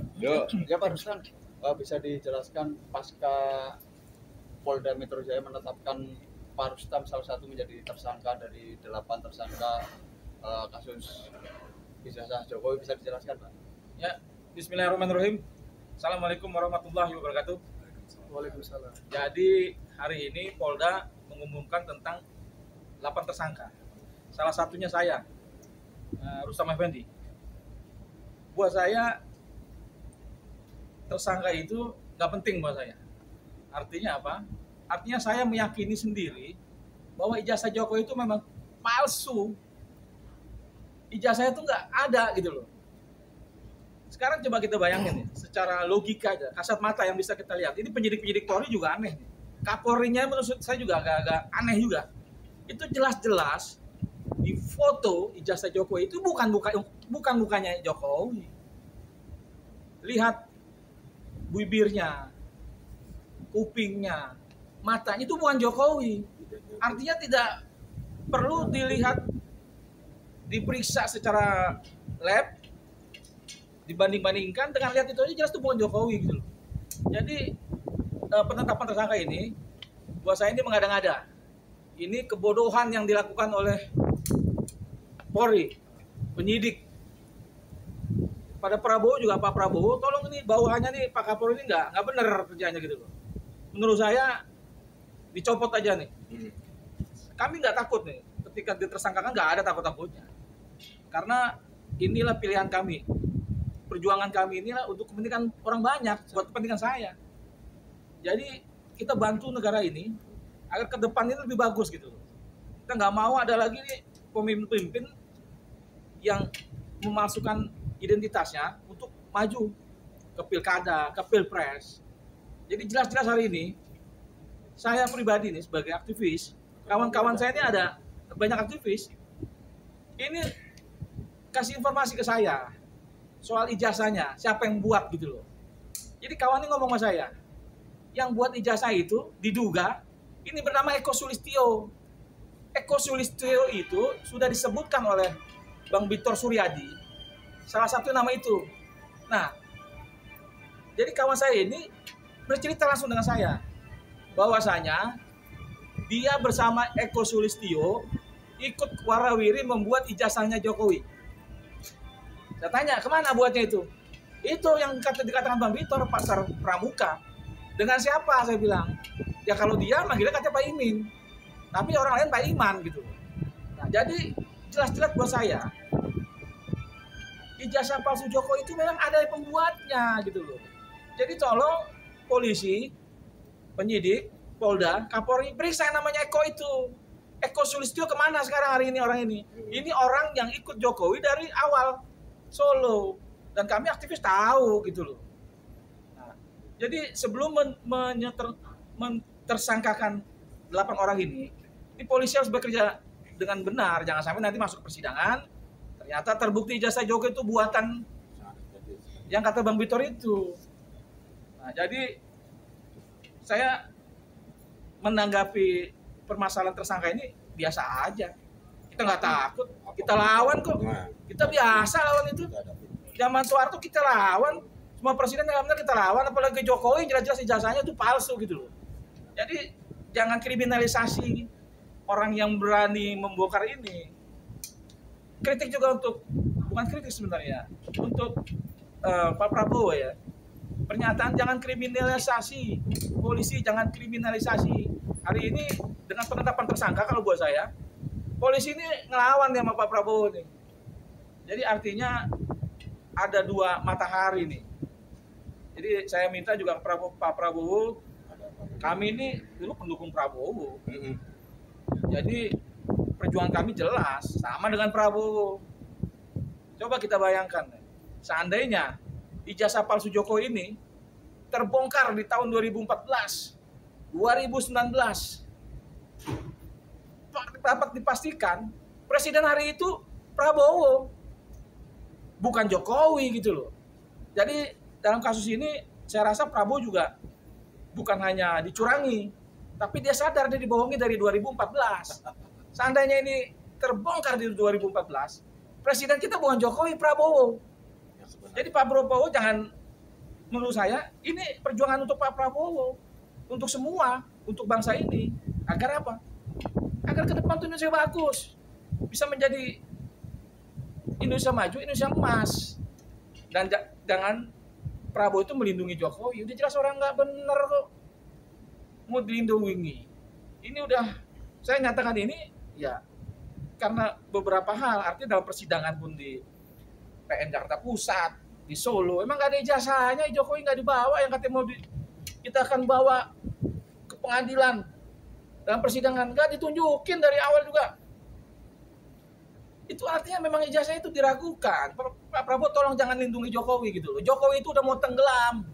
Ya Pak Ruslan, bisa dijelaskan pasca Polda Metro Jaya menetapkan Pak Rustam salah satu menjadi tersangka dari 8 tersangka kasus ijazah Jokowi, bisa dijelaskan Pak? Ya, Bismillahirrahmanirrahim. Assalamualaikum warahmatullahi wabarakatuh. Waalaikumsalam. Jadi hari ini Polda mengumumkan tentang 8 tersangka. Salah satunya saya, Rustam Effendi. Buat saya tersangka itu nggak penting buat saya. Artinya apa? Artinya saya meyakini sendiri bahwa ijazah Jokowi itu memang palsu. Ijazah itu nggak ada gitu loh. Sekarang coba kita bayangin nih, secara logika aja, kasat mata yang bisa kita lihat. Ini penyidik-penyidik Polri juga aneh nih. Kapolrinya menurut saya juga agak-agak aneh juga. Itu jelas-jelas di foto ijazah Jokowi itu bukan mukanya Jokowi. Lihat bibirnya, kupingnya, matanya itu bukan Jokowi. Artinya tidak perlu dilihat, diperiksa secara lab, dibanding-bandingkan dengan lihat itu aja jelas itu bukan Jokowi gitu loh. Jadi penetapan tersangka ini buat saya ini mengada-ngada. Ini kebodohan yang dilakukan oleh Polri, penyidik. Pada Prabowo juga, Pak Prabowo, tolong ini bawahannya nih Pak Kapolri ini nggak benar kerjanya gitu loh. Menurut saya dicopot aja nih. Kami nggak takut nih, ketika ditersangkakan nggak ada takut-takutnya. Karena inilah pilihan kami. Perjuangan kami inilah untuk kepentingan orang banyak, buat kepentingan saya. Jadi kita bantu negara ini agar ke depan ini lebih bagus gitu. Kita nggak mau ada lagi nih pemimpin-pemimpin yang memasukkan identitasnya untuk maju ke pilkada, ke pilpres. Jadi jelas-jelas hari ini saya pribadi nih sebagai aktivis, kawan-kawan saya ini ada banyak aktivis. Ini kasih informasi ke saya soal ijazahnya, siapa yang buat gitu loh. Jadi kawan ini ngomong sama saya, yang buat ijazah itu diduga ini bernama Eko Sulistyo. Eko Sulistyo itu sudah disebutkan oleh Bang Victor Suryadi, salah satu nama itu. Nah, jadi kawan saya ini bercerita langsung dengan saya, bahwasanya dia bersama Eko Sulistyo ikut warawiri membuat ijazahnya Jokowi. Saya tanya, kemana buatnya itu? Itu yang dikatakan Bang Victor, Pasar Pramuka. Dengan siapa? Saya bilang. Ya kalau dia manggilnya katanya Pak Imin. Tapi orang lain Pak Iman gitu. Nah, jadi jelas-jelas buat saya, ijazah palsu Jokowi itu memang ada pembuatnya gitu loh. Jadi tolong polisi, penyidik, Polda, Kapolri, periksa yang namanya Eko itu. Eko Sulistyo kemana sekarang hari ini orang ini? Ini orang yang ikut Jokowi dari awal Solo, dan kami aktivis tahu gitu loh. Nah, jadi sebelum tersangkakan 8 orang ini polisi harus bekerja dengan benar, jangan sampai nanti masuk persidangan ternyata terbukti ijazah Jokowi itu buatan yang kata Bang Victor itu. Nah, jadi saya menanggapi permasalahan tersangka ini biasa aja. Kita nggak takut, kita lawan kok. Kita biasa lawan itu. Zaman Soeharto kita lawan, semua presiden yang benar kita lawan, apalagi Jokowi jelas-jelas ijazahnya itu palsu gitu loh. Jadi jangan kriminalisasi orang yang berani membongkar ini. Kritik juga untuk, bukan kritik sebenarnya, untuk Pak Prabowo ya. Pernyataan jangan kriminalisasi, polisi jangan kriminalisasi. Hari ini dengan penetapan tersangka kalau buat saya, polisi ini ngelawan nih sama Pak Prabowo nih. Jadi artinya ada dua matahari nih. Jadi saya minta juga Pak Prabowo, kami ini dulu pendukung Prabowo. Jadi perjuangan kami jelas sama dengan Prabowo. Coba kita bayangkan, seandainya ijazah palsu Jokowi ini terbongkar di tahun 2014, 2019, dapat dipastikan presiden hari itu Prabowo, bukan Jokowi gitu loh. Jadi dalam kasus ini saya rasa Prabowo juga bukan hanya dicurangi, tapi dia sadar dia dibohongi dari 2014. Seandainya ini terbongkar di 2014, presiden kita bukan Jokowi, Prabowo. Jadi Pak Prabowo jangan menurut saya ini perjuangan untuk Pak Prabowo, untuk semua, untuk bangsa ini. Agar apa? Agar ke depan tuh Indonesia bagus, bisa menjadi Indonesia maju, Indonesia emas. Dan jangan Prabowo itu melindungi Jokowi, udah jelas orang nggak bener kok mau dilindungi. Ini udah saya nyatakan ini ya karena beberapa hal, artinya dalam persidangan pun di PN Jakarta Pusat, di Solo, emang nggak ada ijazahnya, Jokowi nggak dibawa, yang katanya mau kita akan bawa ke pengadilan dalam persidangan nggak ditunjukin dari awal juga. Itu artinya memang ijazah itu diragukan. Pak Prabowo tolong jangan lindungi Jokowi gitu loh. Jokowi itu udah mau tenggelam,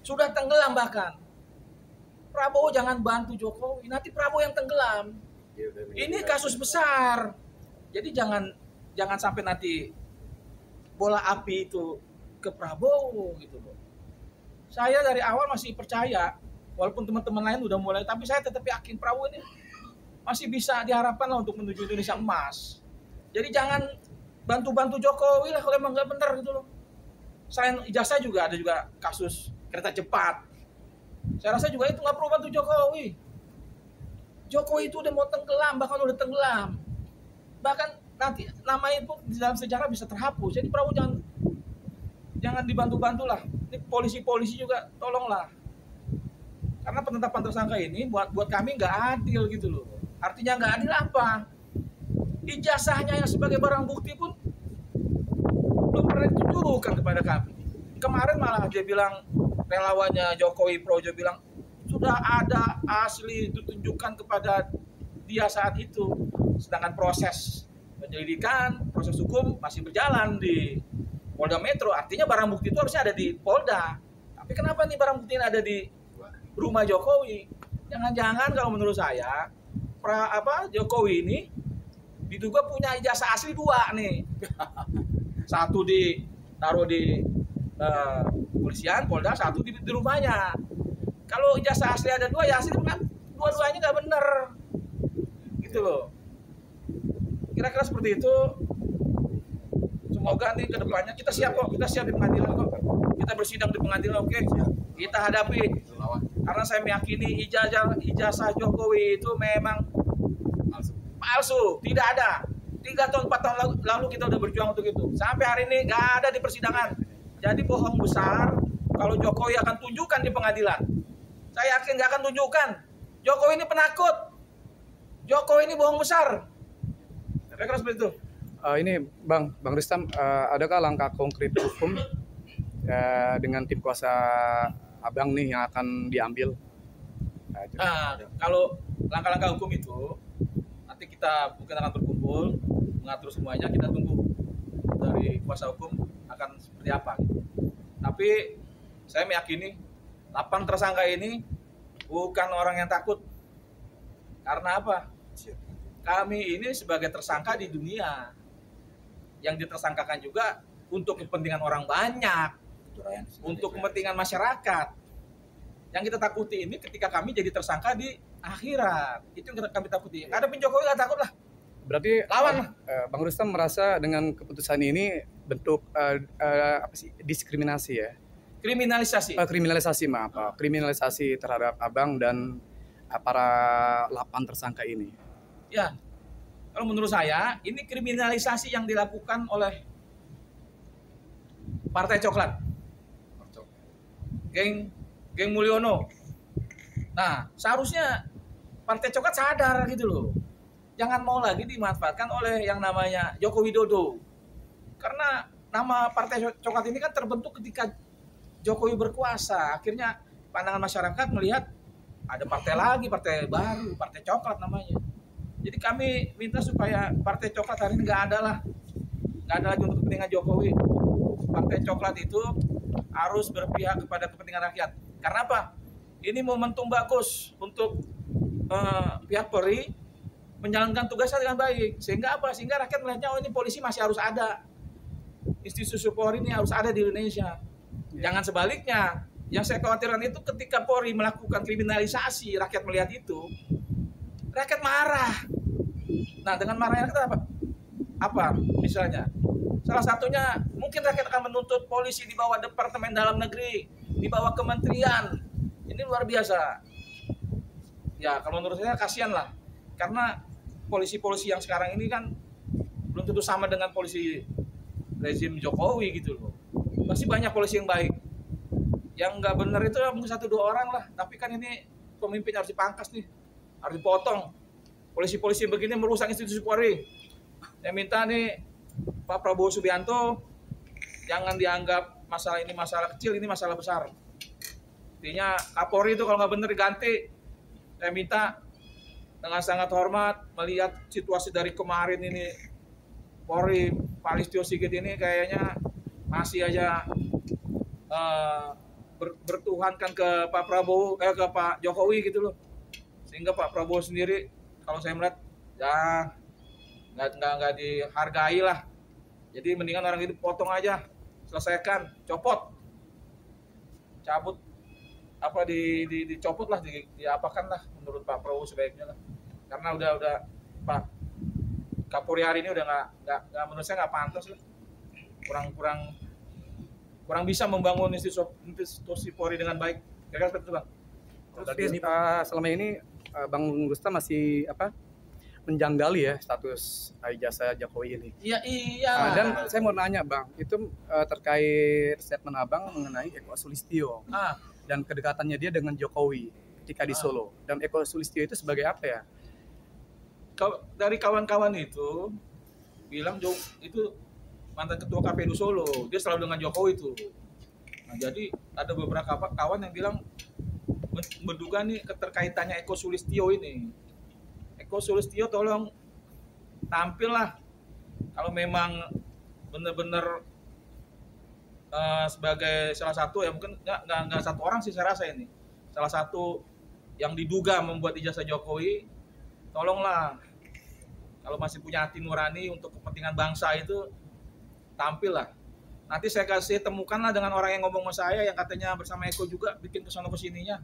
sudah tenggelam bahkan. Prabowo jangan bantu Jokowi, nanti Prabowo yang tenggelam. Ini kasus besar. Jadi jangan sampai nanti bola api itu ke Prabowo gitu loh. Saya dari awal masih percaya, walaupun teman-teman lain udah mulai, tapi saya tetap yakin Prabowo ini masih bisa diharapkan lah untuk menuju Indonesia emas. Jadi jangan bantu-bantu Jokowi lah kalau emang nggak benar gitu loh. Selain ijazah juga ada juga kasus kereta cepat. Saya rasa juga itu nggak perlu bantu Jokowi. Jokowi itu udah mau tenggelam, bahkan udah tenggelam. Bahkan nanti namanya itu di dalam sejarah bisa terhapus. Jadi Prabowo jangan dibantu-bantu lah. Ini polisi-polisi juga tolonglah. Karena penetapan tersangka ini buat kami nggak adil gitu loh. Artinya nggak adil apa? Ijazahnya yang sebagai barang bukti pun belum pernah ditunjukkan kepada kami. Kemarin malah dia bilang, relawannya Jokowi Projo bilang sudah ada asli ditunjukkan kepada dia saat itu. Sedangkan proses penyelidikan, proses hukum masih berjalan di Polda Metro. Artinya barang bukti itu harusnya ada di Polda. Tapi kenapa nih barang bukti ini ada di rumah Jokowi? Jangan-jangan kalau menurut saya Jokowi ini diduga punya ijazah asli 2 nih. Satu ditaruh di kepolisian, Polda, satu di rumahnya. Kalau ijazah asli ada 2, ya asli kan dua-duanya nggak bener. Gitu loh. Kira-kira seperti itu. Semoga nih ke depannya kita siap kok, kita siap di pengadilan kok. Kita bersidang di pengadilan, oke. Kita hadapi. Karena saya meyakini ijazah Jokowi itu memang palsu, tidak ada. 3 tahun 4 tahun lalu kita udah berjuang untuk itu. Sampai hari ini nggak ada di persidangan. Jadi bohong besar kalau Jokowi akan tunjukkan di pengadilan. Saya yakin nggak akan tunjukkan. Jokowi ini penakut. Jokowi ini bohong besar. Kira-kira seperti itu. Ini Bang Rustam, adakah langkah konkret hukum dengan tim kuasa Abang nih yang akan diambil? Kalau langkah-langkah hukum itu nanti kita mungkin akan berkumpul mengatur semuanya, kita tunggu dari kuasa hukum akan seperti apa. Tapi saya meyakini 8 tersangka ini bukan orang yang takut. Karena apa? Kami ini sebagai tersangka di dunia, yang ditersangkakan juga untuk kepentingan orang banyak, untuk kepentingan masyarakat. Yang kita takuti ini ketika kami jadi tersangka di akhirat, itu yang kami takuti. Ngadepin Jokowi nggak takut lah. Berarti lawan lah. Bang Rustam merasa dengan keputusan ini bentuk diskriminasi ya? Kriminalisasi, maaf. Kriminalisasi terhadap Abang dan para 8 tersangka ini. Ya, kalau menurut saya ini kriminalisasi yang dilakukan oleh Partai Coklat, geng Mulyono. Nah, seharusnya Partai Coklat sadar gitu loh. Jangan mau lagi dimanfaatkan oleh yang namanya Joko Widodo. Karena nama Partai Coklat ini kan terbentuk ketika Jokowi berkuasa. Akhirnya pandangan masyarakat melihat ada partai lagi, partai baru, Partai Coklat namanya. Jadi kami minta supaya Partai Coklat hari ini nggak ada lagi untuk kepentingan Jokowi. Partai Coklat itu harus berpihak kepada kepentingan rakyat. Karena apa? Ini momentum bagus untuk pihak Polri menjalankan tugasnya dengan baik. Sehingga apa? Sehingga rakyat melihatnya, oh ini polisi masih harus ada. Institusi Polri ini harus ada di Indonesia. Jangan sebaliknya. Yang saya khawatirkan itu ketika Polri melakukan kriminalisasi, rakyat melihat itu, rakyat marah. Nah, dengan marahnya rakyat apa? Misalnya, salah satunya mungkin rakyat akan menuntut polisi di bawah Departemen Dalam Negeri di bawah kementerian. Ini luar biasa. Ya kalau menurut saya kasihan lah, karena polisi-polisi yang sekarang ini kan belum tentu sama dengan polisi rezim Jokowi gitu loh. Pasti banyak polisi yang baik. Yang nggak benar itu mungkin 1-2 orang lah. Tapi kan ini pemimpin harus dipangkas nih, harus dipotong. Polisi-polisi begini merusak institusi Polri. Saya minta nih Pak Prabowo Subianto jangan dianggap masalah ini masalah kecil, ini masalah besar. Artinya Kapolri itu kalau nggak benar diganti. Saya minta dengan sangat hormat melihat situasi dari kemarin ini, Polri Pak Listio Sigit ini kayaknya masih aja bertuhankan ke Pak Prabowo, ke Pak Jokowi gitu loh. Sehingga Pak Prabowo sendiri kalau saya melihat ya nggak dihargai lah. Jadi mendingan orang itu potong aja, selesaikan, copot, cabut apa dicopot lah, diapakan lah menurut Pak Prabowo sebaiknya lah. Karena udah Pak Kapolri hari ini udah nggak menurut saya nggak pantas lah. Kurang bisa membangun institusi Polri dengan baik. Kira-kira seperti itu, Bang. Berarti selama ini Bang Rustam masih menjanggali ya status ijazah Jokowi ini. Iya. Dan saya mau nanya Bang, itu terkait statement Abang mengenai Eko Sulistyo dan kedekatannya dia dengan Jokowi ketika di Solo. Dan Eko Sulistyo itu sebagai apa ya? Dari kawan-kawan itu bilang itu mantan ketua KPU Solo, dia selalu dengan Jokowi itu. Nah, jadi ada beberapa kawan yang bilang menduga nih keterkaitannya Eko Sulistyo ini. Eko Sulistyo tolong tampil lah kalau memang benar-benar sebagai salah satu ya, mungkin nggak satu orang sih saya rasa ini salah satu yang diduga membuat ijazah Jokowi. Tolonglah kalau masih punya hati nurani untuk kepentingan bangsa itu tampil lah. Nanti saya kasih temukanlah dengan orang yang ngomong sama saya yang katanya bersama Eko juga bikin kesana kesininya.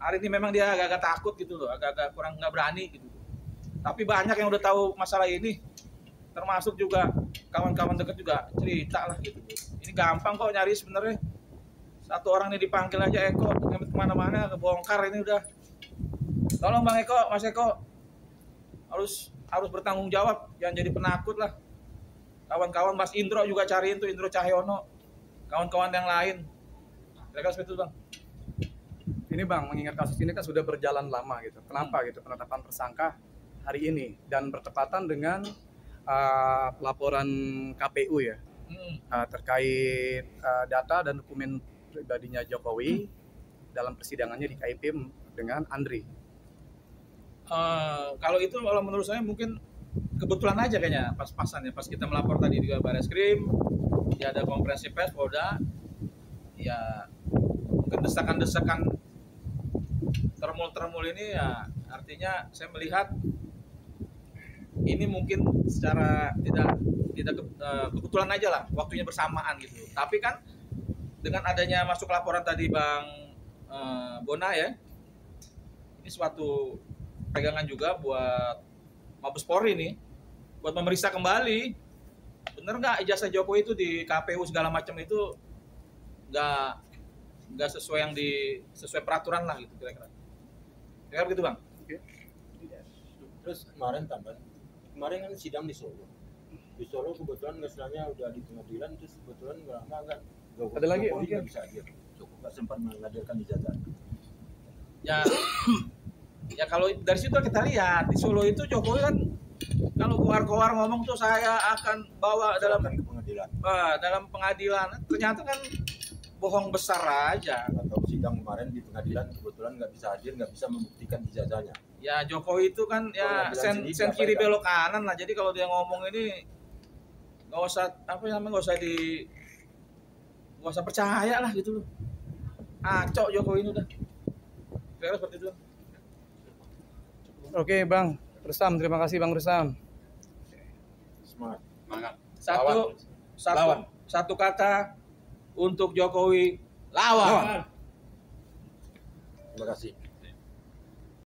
Hari ini memang dia agak-agak takut gitu loh, agak-agak kurang nggak berani gitu. Tapi banyak yang udah tahu masalah ini, termasuk juga kawan-kawan dekat juga cerita lah gitu. Ini gampang kok nyari sebenarnya. Satu orang ini dipanggil aja Eko, kemana-mana kebongkar ini udah. Tolong Bang Eko, Mas Eko harus bertanggung jawab, jangan jadi penakut lah. Kawan-kawan Mas Indro juga cariin tuh, Indro Cahyono, kawan-kawan yang lain. Kira-kira seperti itu Bang. Ini Bang, mengingat kasus ini kan sudah berjalan lama gitu. Kenapa gitu penetapan tersangka hari ini dan bertepatan dengan laporan KPU ya terkait data dan dokumen pribadinya Jokowi dalam persidangannya di KIP dengan Andri. Kalau menurut saya mungkin kebetulan aja kayaknya pas-pasan ya, pas kita melapor tadi di Barreskrim, ya ada konferensi pers Polda, ya mungkin desakan-desakan termul ini ya, artinya saya melihat ini mungkin secara tidak kebetulan aja lah, waktunya bersamaan gitu. Tapi kan dengan adanya masuk laporan tadi Bang Bona ya, ini suatu pegangan juga buat Mabes Polri nih, buat memeriksa kembali bener nggak ijazah Jokowi itu di KPU segala macam itu nggak sesuai sesuai peraturan lah gitu kira-kira. Kira-kira begitu Bang. Oke. Terus kemarin kan sidang di Solo. Di Solo kebetulan misalnya udah di pengadilan, terus kebetulan nggak lama kan ada lagi nggak bisa hadir. Cukup nggak sempat menghadirkan ijazah. Ya kalau dari situ kita lihat di Solo itu Jokowi kan kalau keluar ngomong tuh saya akan bawa dalam pengadilan, ternyata kan bohong besar aja. Atau sidang kemarin di pengadilan kebetulan nggak bisa hadir, nggak bisa membuktikan ijazahnya. Ya Jokowi itu kan ya sen kiri belok kanan lah. Jadi kalau dia ngomong ini nggak usah percaya lah gitu loh. Acok Jokowi ini udah. Kira seperti itu. Oke Bang Rustam, terima kasih Bang Rustam. Semangat. Satu kata untuk Jokowi, lawan. Terima kasih.